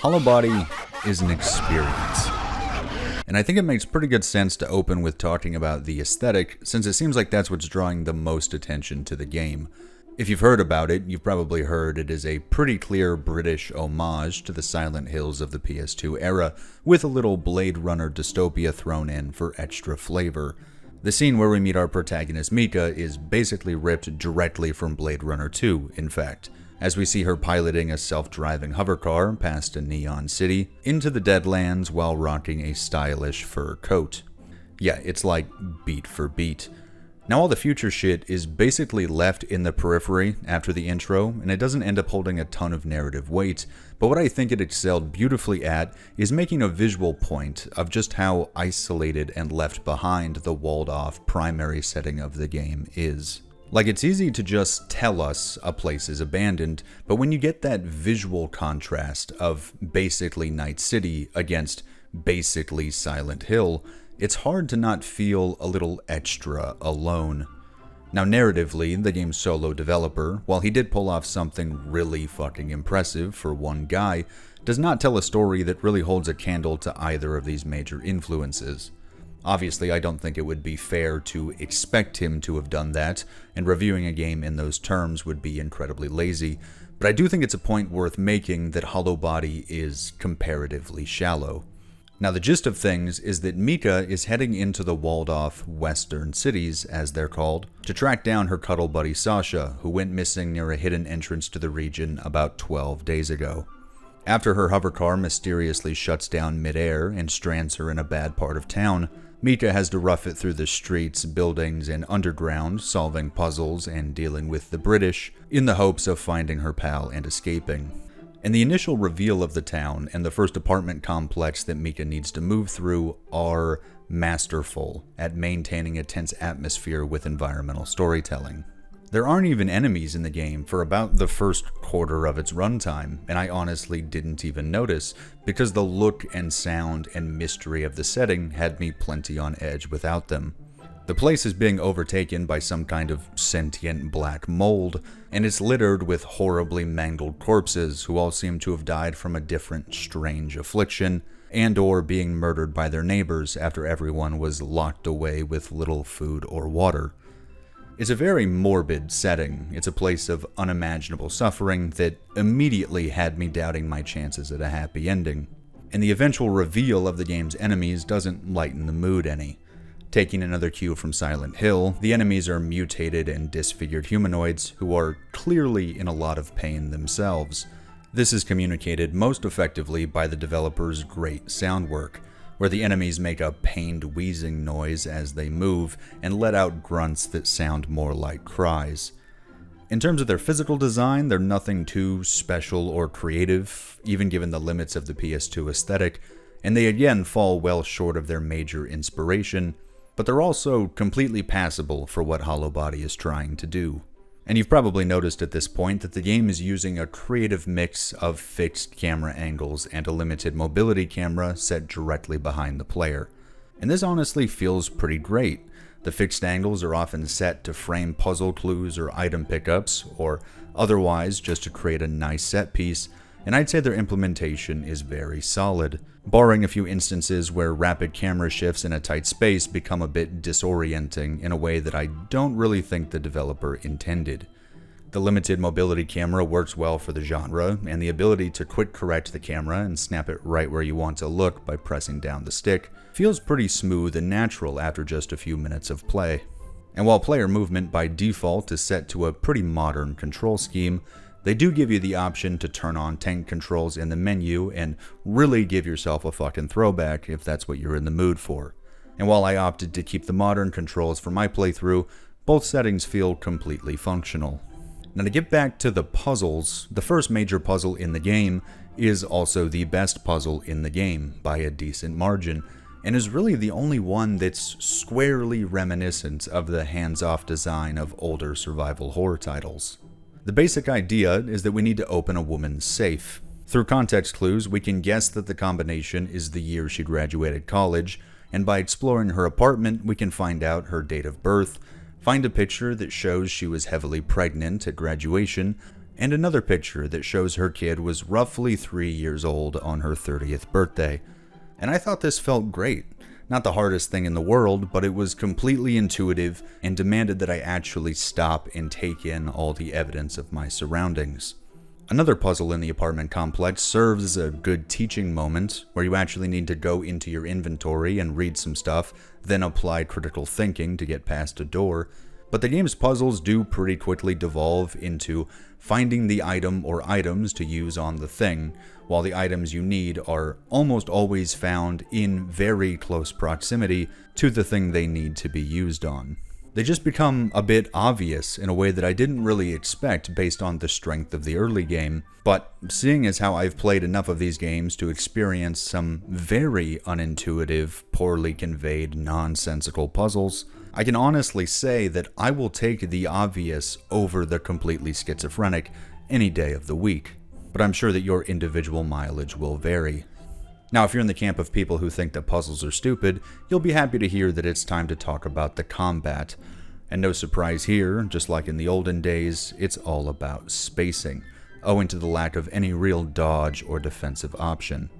Hollowbody is an experience. And I think it makes pretty good sense to open with talking about the aesthetic, since it seems like that's what's drawing the most attention to the game. If you've heard about it, you've probably heard it is a pretty clear British homage to the Silent Hills of the PS2 era, with a little Blade Runner dystopia thrown in for extra flavor. The scene where we meet our protagonist Mika is basically ripped directly from Blade Runner 2, in fact, as we see her piloting a self-driving hovercar past a neon city into the Deadlands while rocking a stylish fur coat. Yeah, it's like beat for beat. Now all the future shit is basically left in the periphery after the intro, and it doesn't end up holding a ton of narrative weight, but what I think it excelled beautifully at is making a visual point of just how isolated and left behind the walled-off primary setting of the game is. Like, it's easy to just tell us a place is abandoned, but when you get that visual contrast of basically Night City against basically Silent Hill, it's hard to not feel a little extra alone. Now narratively, the game's solo developer, while he did pull off something really fucking impressive for one guy, does not tell a story that really holds a candle to either of these major influences. Obviously, I don't think it would be fair to expect him to have done that, and reviewing a game in those terms would be incredibly lazy, but I do think it's a point worth making that Hollowbody is comparatively shallow. Now the gist of things is that Mika is heading into the walled-off western cities, as they're called, to track down her cuddle buddy Sasha, who went missing near a hidden entrance to the region about 12 days ago. After her hovercar mysteriously shuts down midair and strands her in a bad part of town, Mika has to rough it through the streets, buildings, and underground, solving puzzles and dealing with the British, in the hopes of finding her pal and escaping. And the initial reveal of the town and the first apartment complex that Mika needs to move through are masterful at maintaining a tense atmosphere with environmental storytelling. There aren't even enemies in the game for about the first quarter of its runtime, and I honestly didn't even notice, because the look and sound and mystery of the setting had me plenty on edge without them. The place is being overtaken by some kind of sentient black mold, and it's littered with horribly mangled corpses who all seem to have died from a different strange affliction, and or being murdered by their neighbors after everyone was locked away with little food or water. It's a very morbid setting. It's a place of unimaginable suffering that immediately had me doubting my chances at a happy ending. And the eventual reveal of the game's enemies doesn't lighten the mood any. Taking another cue from Silent Hill, the enemies are mutated and disfigured humanoids who are clearly in a lot of pain themselves. This is communicated most effectively by the developer's great sound work, where the enemies make a pained wheezing noise as they move and let out grunts that sound more like cries. In terms of their physical design, they're nothing too special or creative, even given the limits of the PS2 aesthetic, and they again fall well short of their major inspiration, but they're also completely passable for what Hollowbody is trying to do. And you've probably noticed at this point that the game is using a creative mix of fixed camera angles and a limited mobility camera set directly behind the player. And this honestly feels pretty great. The fixed angles are often set to frame puzzle clues or item pickups, or otherwise just to create a nice set piece, and I'd say their implementation is very solid, barring a few instances where rapid camera shifts in a tight space become a bit disorienting in a way that I don't really think the developer intended. The limited mobility camera works well for the genre, and the ability to quick correct the camera and snap it right where you want to look by pressing down the stick feels pretty smooth and natural after just a few minutes of play. And while player movement by default is set to a pretty modern control scheme, they do give you the option to turn on tank controls in the menu and really give yourself a fucking throwback if that's what you're in the mood for. And while I opted to keep the modern controls for my playthrough, both settings feel completely functional. Now to get back to the puzzles, the first major puzzle in the game is also the best puzzle in the game by a decent margin, and is really the only one that's squarely reminiscent of the hands-off design of older survival horror titles. The basic idea is that we need to open a woman's safe. Through context clues, we can guess that the combination is the year she graduated college, and by exploring her apartment, we can find out her date of birth, find a picture that shows she was heavily pregnant at graduation, and another picture that shows her kid was roughly 3 years old on her 30th birthday. And I thought this felt great. Not the hardest thing in the world, but it was completely intuitive and demanded that I actually stop and take in all the evidence of my surroundings. Another puzzle in the apartment complex serves as a good teaching moment, where you actually need to go into your inventory and read some stuff, then apply critical thinking to get past a door. But the game's puzzles do pretty quickly devolve into finding the item or items to use on the thing, while the items you need are almost always found in very close proximity to the thing they need to be used on. They just become a bit obvious in a way that I didn't really expect based on the strength of the early game, but seeing as how I've played enough of these games to experience some very unintuitive, poorly conveyed, nonsensical puzzles, I can honestly say that I will take the obvious over the completely schizophrenic any day of the week, but I'm sure that your individual mileage will vary. Now, if you're in the camp of people who think that puzzles are stupid, you'll be happy to hear that it's time to talk about the combat. And no surprise here, just like in the olden days, it's all about spacing, owing to the lack of any real dodge or defensive option.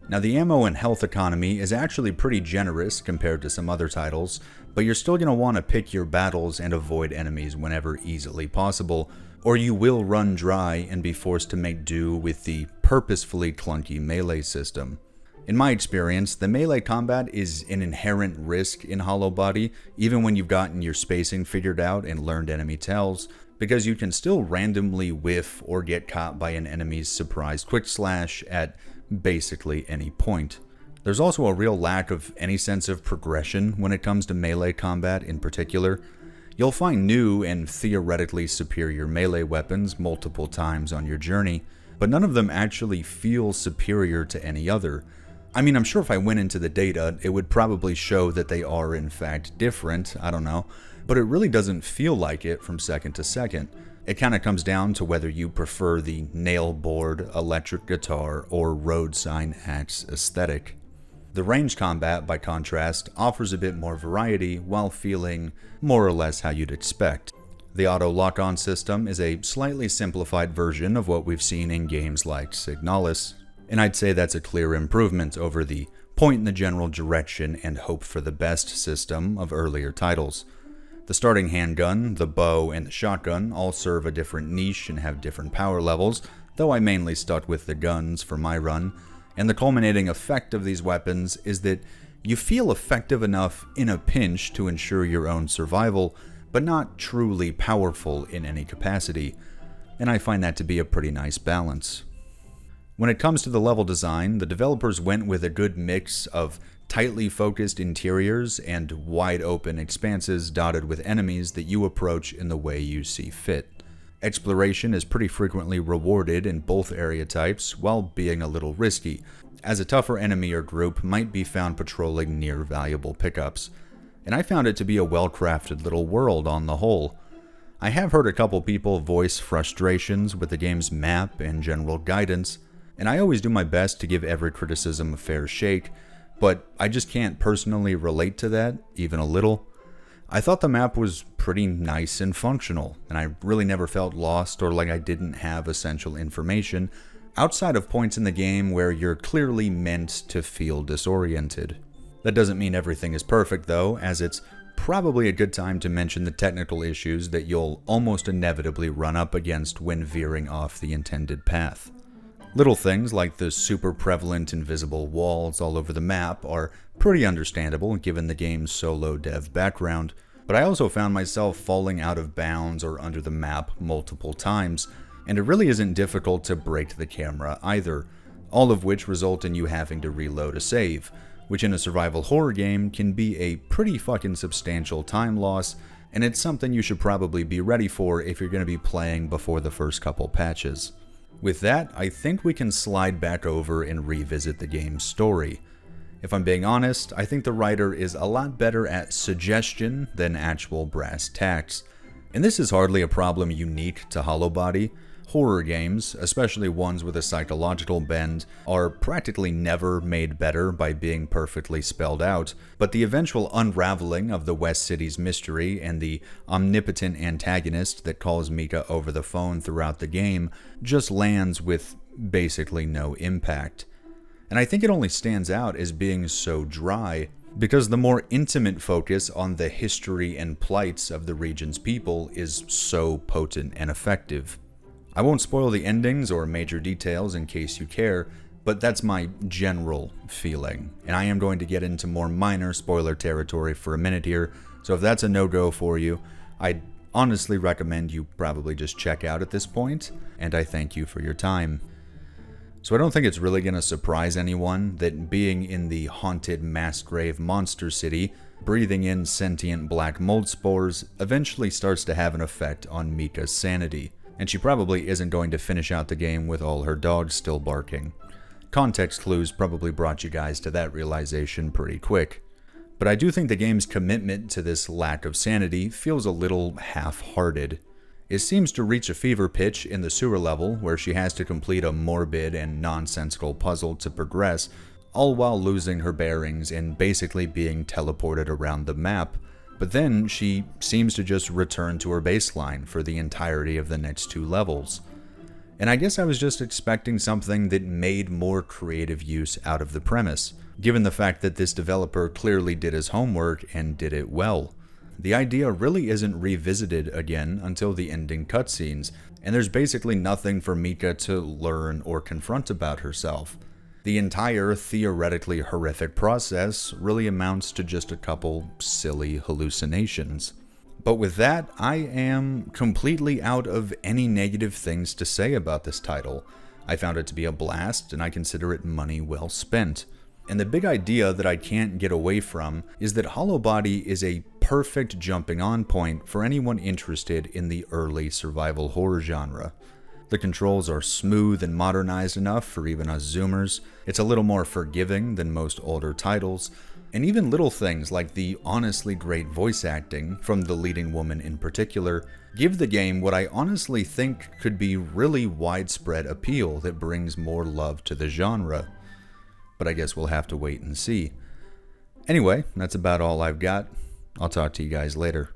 Now, the ammo and health economy is actually pretty generous compared to some other titles, but you're still going to want to pick your battles and avoid enemies whenever easily possible, or you will run dry and be forced to make do with the purposefully clunky melee system. In my experience, the melee combat is an inherent risk in Hollowbody, even when you've gotten your spacing figured out and learned enemy tells, because you can still randomly whiff or get caught by an enemy's surprise quick slash at basically any point. There's also a real lack of any sense of progression when it comes to melee combat in particular. You'll find new and theoretically superior melee weapons multiple times on your journey, but none of them actually feel superior to any other. I mean, I'm sure if I went into the data, it would probably show that they are in fact different, I don't know, but it really doesn't feel like it from second to second. It kind of comes down to whether you prefer the nail board, electric guitar, or road sign axe aesthetic. The range combat, by contrast, offers a bit more variety while feeling more or less how you'd expect. The auto lock-on system is a slightly simplified version of what we've seen in games like Signalis, and I'd say that's a clear improvement over the point in the general direction and hope for the best system of earlier titles. The starting handgun, the bow, and the shotgun all serve a different niche and have different power levels, though I mainly stuck with the guns for my run, and the culminating effect of these weapons is that you feel effective enough in a pinch to ensure your own survival, but not truly powerful in any capacity, and I find that to be a pretty nice balance. When it comes to the level design, the developers went with a good mix of tightly focused interiors and wide open expanses dotted with enemies that you approach in the way you see fit. Exploration is pretty frequently rewarded in both area types while being a little risky, as a tougher enemy or group might be found patrolling near valuable pickups. And I found it to be a well-crafted little world on the whole. I have heard a couple people voice frustrations with the game's map and general guidance, and I always do my best to give every criticism a fair shake, but I just can't personally relate to that, even a little. I thought the map was pretty nice and functional, and I really never felt lost or like I didn't have essential information, outside of points in the game where you're clearly meant to feel disoriented. That doesn't mean everything is perfect though, as it's probably a good time to mention the technical issues that you'll almost inevitably run up against when veering off the intended path. Little things like the super prevalent invisible walls all over the map are pretty understandable given the game's solo dev background, but I also found myself falling out of bounds or under the map multiple times, and it really isn't difficult to break the camera either, all of which result in you having to reload a save, which in a survival horror game can be a pretty fucking substantial time loss, and it's something you should probably be ready for if you're going to be playing before the first couple patches. With that, I think we can slide back over and revisit the game's story. If I'm being honest, I think the writer is a lot better at suggestion than actual brass tacks. And this is hardly a problem unique to Hollowbody. Horror games, especially ones with a psychological bend, are practically never made better by being perfectly spelled out, but the eventual unraveling of the West City's mystery and the omnipotent antagonist that calls Mika over the phone throughout the game just lands with basically no impact. And I think it only stands out as being so dry because the more intimate focus on the history and plights of the region's people is so potent and effective. I won't spoil the endings or major details in case you care, but that's my general feeling. And I am going to get into more minor spoiler territory for a minute here, so if that's a no-go for you, I'd honestly recommend you probably just check out at this point, and I thank you for your time. So I don't think it's really going to surprise anyone that being in the haunted mass grave monster city, breathing in sentient black mold spores eventually starts to have an effect on Mika's sanity. And she probably isn't going to finish out the game with all her dogs still barking. Context clues probably brought you guys to that realization pretty quick. But I do think the game's commitment to this lack of sanity feels a little half-hearted. It seems to reach a fever pitch in the sewer level, where she has to complete a morbid and nonsensical puzzle to progress, all while losing her bearings and basically being teleported around the map. But then she seems to just return to her baseline for the entirety of the next 2 levels. And I guess I was just expecting something that made more creative use out of the premise, given the fact that this developer clearly did his homework and did it well. The idea really isn't revisited again until the ending cutscenes, and there's basically nothing for Mika to learn or confront about herself. The entire theoretically horrific process really amounts to just a couple silly hallucinations. But with that, I am completely out of any negative things to say about this title. I found it to be a blast, and I consider it money well spent. And the big idea that I can't get away from is that Hollowbody is a perfect jumping on point for anyone interested in the early survival horror genre. The controls are smooth and modernized enough for even us Zoomers. It's a little more forgiving than most older titles. And even little things like the honestly great voice acting from the leading woman in particular give the game what I honestly think could be really widespread appeal that brings more love to the genre. But I guess we'll have to wait and see. Anyway, that's about all I've got. I'll talk to you guys later.